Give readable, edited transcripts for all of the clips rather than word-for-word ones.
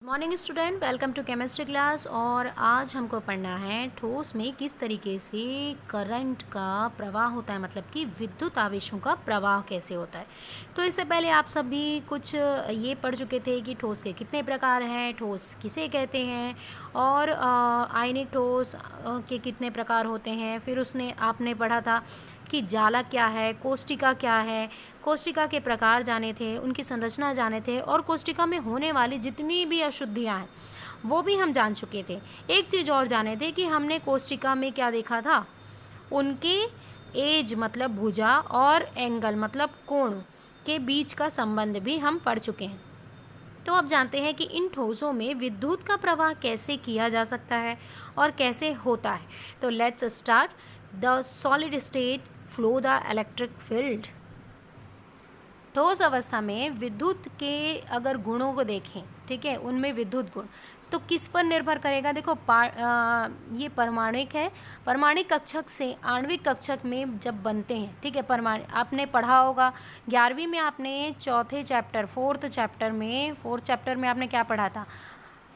Morning student, welcome to chemistry class. और आज हमको पढ़ना है ठोस में किस तरीके से करंट का प्रवाह होता है, मतलब कि विद्युत आवेशों का प्रवाह कैसे होता है। तो इससे पहले आप सभी कुछ ये पढ़ चुके थे कि ठोस के कितने प्रकार हैं, ठोस किसे कहते हैं, और आयनिक ठोस के कितने प्रकार होते हैं। फिर उसने आपने पढ़ा था कि जालक क्या है, कोष्टिका क्या है, कोष्टिका के प्रकार जाने थे, उनकी संरचना जाने थे, और कोष्टिका में होने वाली जितनी भी अशुद्धियाँ हैं वो भी हम जान चुके थे। एक चीज़ और जाने थे कि हमने कोष्टिका में क्या देखा था, उनके एज मतलब भुजा और एंगल मतलब कोण के बीच का संबंध भी हम पढ़ चुके हैं। तो अब जानते हैं कि इन ठोसों में विद्युत का प्रवाह कैसे किया जा सकता है और कैसे होता है। तो let's start. The solid state flow the electric field. ठोस अवस्था में विद्युत के अगर गुणों को देखें, ठीक है, उनमें विद्युत गुण तो किस पर निर्भर करेगा। देखो ये परमाणुक है। परमाणुक कक्षक से आणविक कक्षक में जब बनते हैं, ठीक है, परमाणु आपने पढ़ा होगा 11वीं में, आपने फोर्थ चैप्टर में आपने क्या पढ़ा था,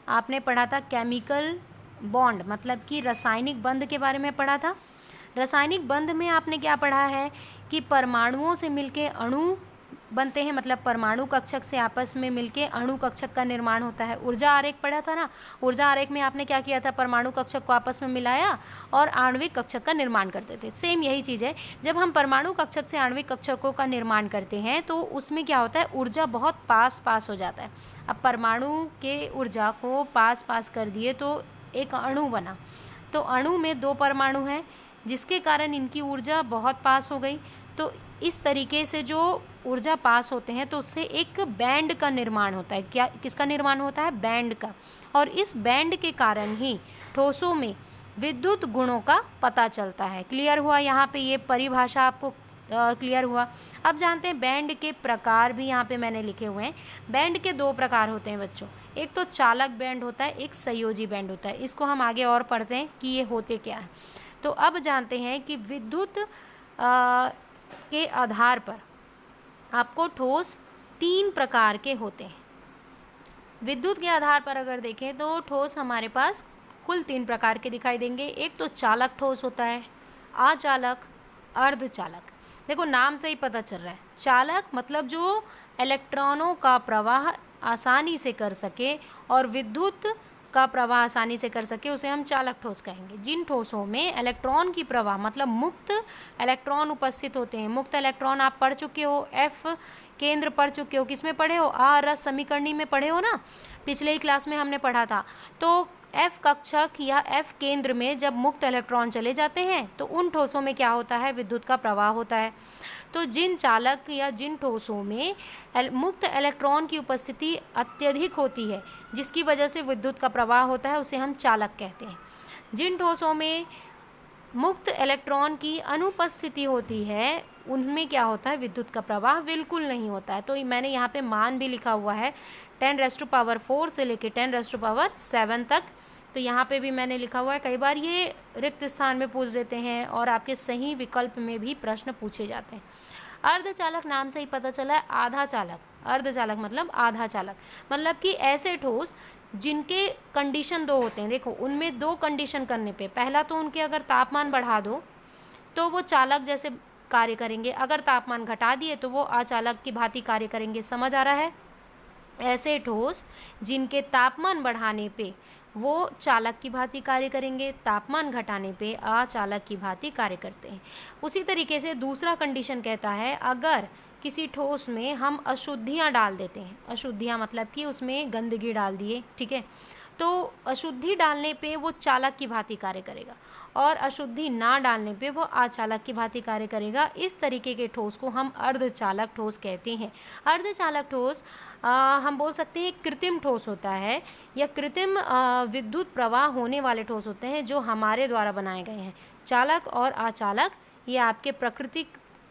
आपने पढ़ा था केमिकल बॉन्ड, मतलब कि रासायनिक बंध के बारे में पढ़ा था। रासायनिक बंध में आपने क्या पढ़ा है कि परमाणुओं से मिलके अणु बनते हैं, मतलब परमाणु कक्षक से आपस में मिलके अणु कक्षक का निर्माण होता है। ऊर्जा आरेख पढ़ा था ना, ऊर्जा आरेख में आपने क्या किया था, परमाणु कक्षक को आपस में मिलाया और आणविक कक्षक का निर्माण करते थे। सेम यही चीज़ है, जब हम परमाणु कक्षक से आणविक कक्षकों का निर्माण करते हैं तो उसमें क्या होता है, ऊर्जा बहुत पास पास हो जाता है। अब परमाणु के ऊर्जा को पास पास कर दिए तो एक अणु बना, तो अणु में 2 परमाणु हैं जिसके कारण इनकी ऊर्जा बहुत पास हो गई। तो इस तरीके से जो ऊर्जा पास होते हैं तो उससे एक बैंड का निर्माण होता है। क्या, किसका निर्माण होता है, बैंड का। और इस बैंड के कारण ही ठोसों में विद्युत गुणों का पता चलता है। क्लियर हुआ, यहाँ पे ये परिभाषा आपको क्लियर हुआ। अब जानते हैं बैंड के प्रकार भी यहाँ पे मैंने लिखे हुए हैं। बैंड के 2 प्रकार होते हैं बच्चों, एक तो चालक बैंड होता है, एक संयोजी बैंड होता है। इसको हम आगे और पढ़ते हैं कि ये होते क्या है। तो अब जानते हैं कि विद्युत के आधार पर आपको ठोस 3 प्रकार के होते हैं। विद्युत के आधार पर अगर देखें तो ठोस हमारे पास कुल 3 प्रकार के दिखाई देंगे। एक तो चालक ठोस होता है, अचालक, अर्धचालक। देखो नाम से ही पता चल रहा है, चालक मतलब जो इलेक्ट्रॉनों का प्रवाह आसानी से कर सके और विद्युत का प्रवाह आसानी से कर सके, उसे हम चालक ठोस कहेंगे। जिन ठोसों में इलेक्ट्रॉन की प्रवाह मतलब मुक्त इलेक्ट्रॉन उपस्थित होते हैं। मुक्त इलेक्ट्रॉन आप पढ़ चुके हो, एफ केंद्र पढ़ चुके हो, किसमें पढ़े हो, रस समीकरणी में पढ़े हो ना, पिछले ही क्लास में हमने पढ़ा था। तो एफ कक्षक या एफ केंद्र में जब मुक्त इलेक्ट्रॉन चले जाते हैं तो उन ठोसों में क्या होता है, विद्युत का प्रवाह होता है। तो जिन चालक या जिन ठोसों में मुक्त इलेक्ट्रॉन की उपस्थिति अत्यधिक होती है जिसकी वजह से विद्युत का प्रवाह होता है, उसे हम चालक कहते हैं। जिन ठोसों में मुक्त इलेक्ट्रॉन की अनुपस्थिति होती है उनमें क्या होता है, विद्युत का प्रवाह बिल्कुल नहीं होता है। तो मैंने यहाँ पे मान भी लिखा हुआ है 10⁴ से लेके 10⁷ तक। तो यहाँ पे भी मैंने लिखा हुआ है। कई बार ये रिक्त स्थान में पूछ देते हैं और आपके सही विकल्प में भी प्रश्न पूछे जाते हैं। अर्धचालक नाम से ही पता चला है, आधा चालक। अर्धचालक मतलब आधा चालक, मतलब कि ऐसे ठोस जिनके कंडीशन 2 होते हैं। देखो उनमें 2 कंडीशन करने पे, पहला तो उनके अगर तापमान बढ़ा दो तो वो चालक जैसे कार्य करेंगे, अगर तापमान घटा दिए तो वो अचालक की भांति कार्य करेंगे। समझ आ रहा है। ऐसे ठोस जिनके तापमान बढ़ाने पे वो चालक की भांति कार्य करेंगे, तापमान घटाने पे अचालक की भांति कार्य करते हैं। उसी तरीके से दूसरा कंडीशन कहता है, अगर किसी ठोस में हम अशुद्धियाँ डाल देते हैं, अशुद्धियाँ मतलब कि उसमें गंदगी डाल दिए, ठीक है, तो अशुद्धि डालने पे वो चालक की भांति कार्य करेगा और अशुद्धि ना डालने पे वो अचालक की भांति कार्य करेगा। इस तरीके के ठोस को हम अर्धचालक ठोस कहते हैं। अर्धचालक ठोस हम बोल सकते हैं कृत्रिम ठोस होता है या कृत्रिम विद्युत प्रवाह होने वाले ठोस होते हैं जो हमारे द्वारा बनाए गए हैं। चालक और अचालक ये आपके प्रकृति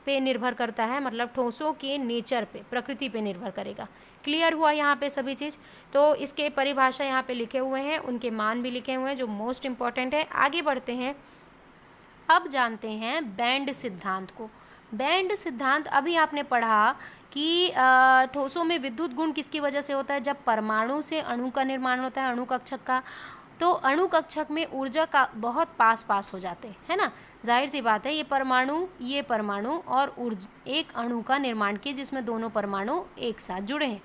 पे निर्भर करता है, मतलब ठोसों के नेचर पे, प्रकृति पे निर्भर करेगा। क्लियर हुआ यहाँ पे सभी चीज़। तो इसके परिभाषा यहाँ पे लिखे हुए हैं, उनके मान भी लिखे हुए हैं जो मोस्ट इम्पॉर्टेंट है। आगे बढ़ते हैं। अब जानते हैं बैंड सिद्धांत को। बैंड सिद्धांत अभी आपने पढ़ा कि ठोसों में विद्युत गुण किसकी वजह से होता है? जब परमाणु से अणु का निर्माण होता है, अणु कक्षक का, तो अणु कक्षक में ऊर्जा का बहुत पास पास हो जाते हैं, है ना। जाहिर सी बात है, ये परमाणु और एक अणु का निर्माण किए जिसमें दोनों परमाणु एक साथ जुड़े हैं।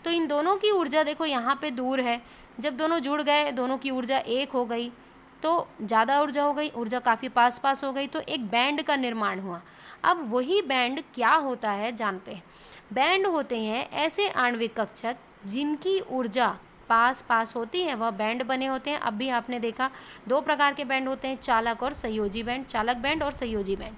तो इन दोनों की ऊर्जा देखो यहाँ पे दूर है, जब दोनों जुड़ गए, दोनों की ऊर्जा एक हो गई तो ज़्यादा ऊर्जा हो गई, ऊर्जा काफ़ी पास पास हो गई, तो एक बैंड का निर्माण हुआ। अब वही बैंड क्या होता है जानते हैं। बैंड होते हैं ऐसे आणविक कक्षक जिनकी ऊर्जा पास पास होती है, वह बैंड बने होते हैं। अब भी आपने देखा 2 प्रकार के बैंड होते हैं, चालक और संयोजी बैंड, चालक बैंड और संयोजी बैंड।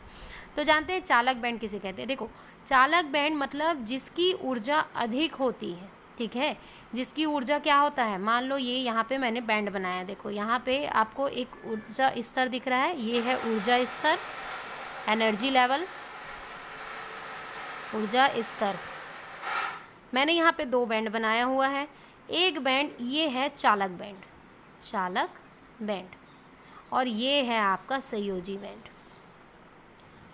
तो जानते हैं चालक बैंड किसे कहते हैं। देखो, चालक बैंड मतलब जिसकी ऊर्जा अधिक होती है, ठीक है, जिसकी ऊर्जा क्या होता है, मान लो ये यहाँ पे मैंने बैंड बनाया, देखो यहाँ पे आपको एक ऊर्जा स्तर दिख रहा है, ये है ऊर्जा स्तर, एनर्जी लेवल, ऊर्जा स्तर। मैंने यहाँ पे 2 बैंड बनाया हुआ है। एक बैंड ये है चालक बैंड, चालक बैंड, और ये है आपका संयोजी बैंड।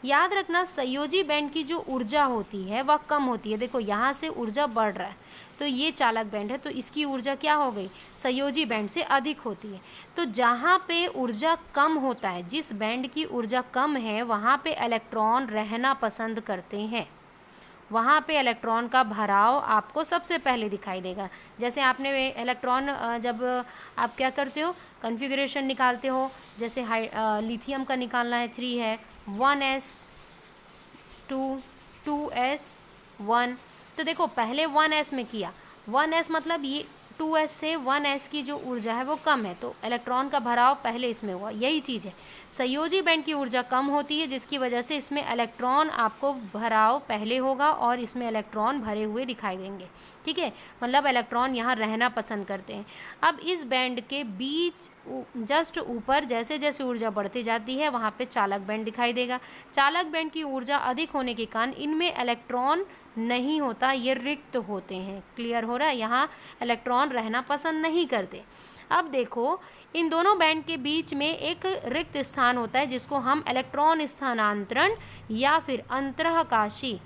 याद रखना, संयोजी बैंड की जो ऊर्जा होती है वह कम होती है। देखो यहाँ से ऊर्जा बढ़ रहा है, तो ये चालक बैंड है, तो इसकी ऊर्जा क्या हो गई, संयोजी बैंड से अधिक होती है। तो जहाँ पे ऊर्जा कम होता है, जिस बैंड की ऊर्जा कम है, वहाँ पे इलेक्ट्रॉन रहना पसंद करते हैं, वहाँ पे इलेक्ट्रॉन का भराव आपको सबसे पहले दिखाई देगा। जैसे आपने इलेक्ट्रॉन जब आप क्या करते हो, कॉन्फ़िगरेशन निकालते हो, जैसे लिथियम का निकालना है, 3 है, 1s 2 2s 1, तो देखो पहले 1s में किया, 1s मतलब ये 2s से 1s की जो ऊर्जा है वो कम है, तो इलेक्ट्रॉन का भराव पहले इसमें हुआ। यही चीज़ है, संयोजी बैंड की ऊर्जा कम होती है, जिसकी वजह से इसमें इलेक्ट्रॉन आपको भराव पहले होगा और इसमें इलेक्ट्रॉन भरे हुए दिखाई देंगे, ठीक है, मतलब इलेक्ट्रॉन यहाँ रहना पसंद करते हैं। अब इस बैंड के बीच जस्ट ऊपर जैसे जैसे ऊर्जा बढ़ती जाती है, वहाँ पे चालक बैंड दिखाई देगा। चालक बैंड की ऊर्जा अधिक होने के कारण इनमें इलेक्ट्रॉन नहीं होता, ये रिक्त होते हैं। क्लियर हो रहा है, यहाँ इलेक्ट्रॉन रहना पसंद नहीं करते। अब देखो, इन दोनों बैंड के बीच में एक रिक्त स्थान होता है जिसको हम इलेक्ट्रॉन स्थानांतरण या फिर अंतराकाशी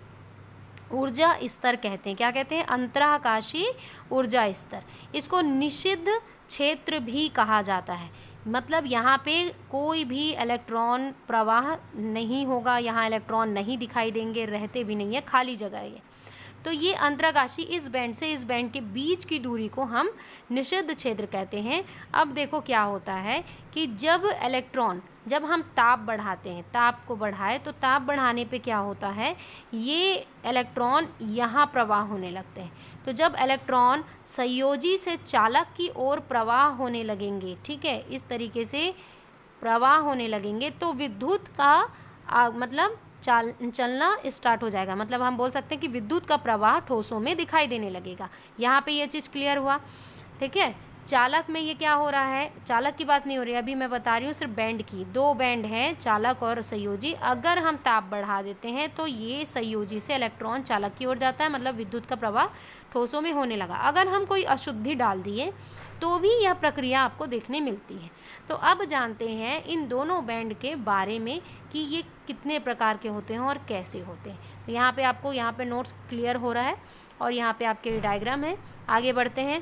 ऊर्जा स्तर कहते हैं। क्या कहते हैं, अंतराकाशी ऊर्जा स्तर। इसको निषिद्ध क्षेत्र भी कहा जाता है, मतलब यहाँ पे कोई भी इलेक्ट्रॉन प्रवाह नहीं होगा, यहाँ इलेक्ट्रॉन नहीं दिखाई देंगे, रहते भी नहीं है, खाली जगह है ये। तो ये अंतराकाशी, इस बैंड से इस बैंड के बीच की दूरी को हम निषिद्ध क्षेत्र कहते हैं। अब देखो क्या होता है कि जब हम ताप बढ़ाते हैं, ताप को बढ़ाए, तो ताप बढ़ाने पे क्या होता है, ये इलेक्ट्रॉन यहाँ प्रवाह होने लगते हैं। तो जब इलेक्ट्रॉन संयोजी से चालक की ओर प्रवाह होने लगेंगे, ठीक है, इस तरीके से प्रवाह होने लगेंगे, तो विद्युत का मतलब चलना स्टार्ट हो जाएगा। मतलब हम बोल सकते हैं कि विद्युत का प्रवाह ठोसों में दिखाई देने लगेगा। यहाँ पे ये चीज़ क्लियर हुआ, ठीक है। चालक में ये क्या हो रहा है, चालक की बात नहीं हो रही है, अभी मैं बता रही हूँ सिर्फ बैंड की। 2 बैंड हैं, चालक और संयोजी। अगर हम ताप बढ़ा देते हैं तो ये संयोजी से इलेक्ट्रॉन चालक की ओर जाता है, मतलब विद्युत का प्रवाह ठोसों में होने लगा। अगर हम कोई अशुद्धि डाल दिए तो भी यह प्रक्रिया आपको देखने मिलती है। तो अब जानते हैं इन दोनों बैंड के बारे में कि ये कितने प्रकार के होते हैं और कैसे होते हैं। तो यहाँ पे आपको यहाँ पे नोट्स क्लियर हो रहा है और यहाँ पे आपके डायग्राम है। आगे बढ़ते हैं।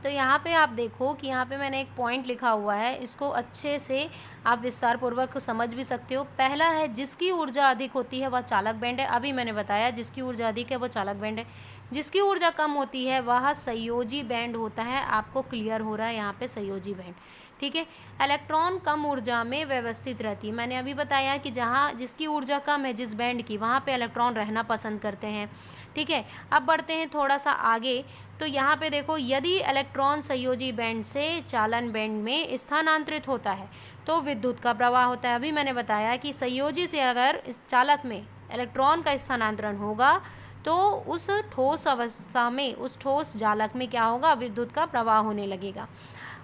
तो यहाँ पे आप देखो कि यहाँ पे मैंने एक पॉइंट लिखा हुआ है, इसको अच्छे से आप विस्तार पूर्वक समझ भी सकते हो। पहला है, जिसकी ऊर्जा अधिक होती है वह चालक बैंड है। अभी मैंने बताया जिसकी ऊर्जा अधिक है वो चालक बैंड है, जिसकी ऊर्जा कम होती है वह संयोजी बैंड होता है। आपको क्लियर हो रहा है यहाँ पे संयोजी बैंड, ठीक है। इलेक्ट्रॉन कम ऊर्जा में व्यवस्थित रहती है। मैंने अभी बताया कि जहाँ जिसकी ऊर्जा कम है, जिस बैंड की, वहाँ पे इलेक्ट्रॉन रहना पसंद करते हैं, ठीक है। अब बढ़ते हैं थोड़ा सा आगे। तो यहाँ पे देखो, यदि इलेक्ट्रॉन संयोजी बैंड से चालन बैंड में स्थानांतरित होता है तो विद्युत का प्रवाह होता है। अभी मैंने बताया कि संयोजी से अगर इस चालक में इलेक्ट्रॉन का स्थानांतरण होगा तो उस ठोस अवस्था में, उस ठोस जालक में क्या होगा, विद्युत का प्रवाह होने लगेगा।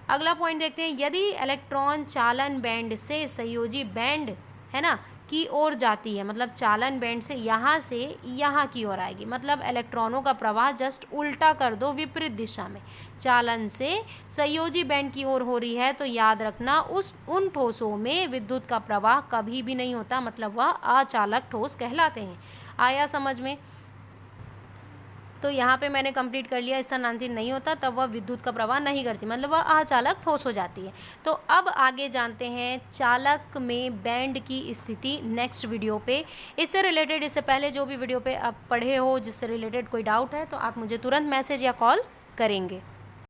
अगला पॉइंट देखते हैं, यदि इलेक्ट्रॉन चालन बैंड से संयोजी बैंड, है ना, की ओर जाती है, मतलब चालन बैंड से यहाँ की ओर आएगी, मतलब इलेक्ट्रॉनों का प्रवाह जस्ट उल्टा कर दो, विपरीत दिशा में, चालन से संयोजी बैंड की ओर हो रही है, तो याद रखना उन ठोसों में विद्युत का प्रवाह कभी भी नहीं होता, मतलब वह अचालक ठोस कहलाते हैं। आया समझ में। तो यहाँ पे मैंने कंप्लीट कर लिया, स्थानांतरित नहीं होता तब वह विद्युत का प्रवाह नहीं करती, मतलब वह अचालक ठोस हो जाती है। तो अब आगे जानते हैं चालक में बैंड की स्थिति नेक्स्ट वीडियो पे। इससे रिलेटेड, इससे पहले जो भी वीडियो पे आप पढ़े हो जिससे रिलेटेड कोई डाउट है तो आप मुझे तुरंत मैसेज या कॉल करेंगे।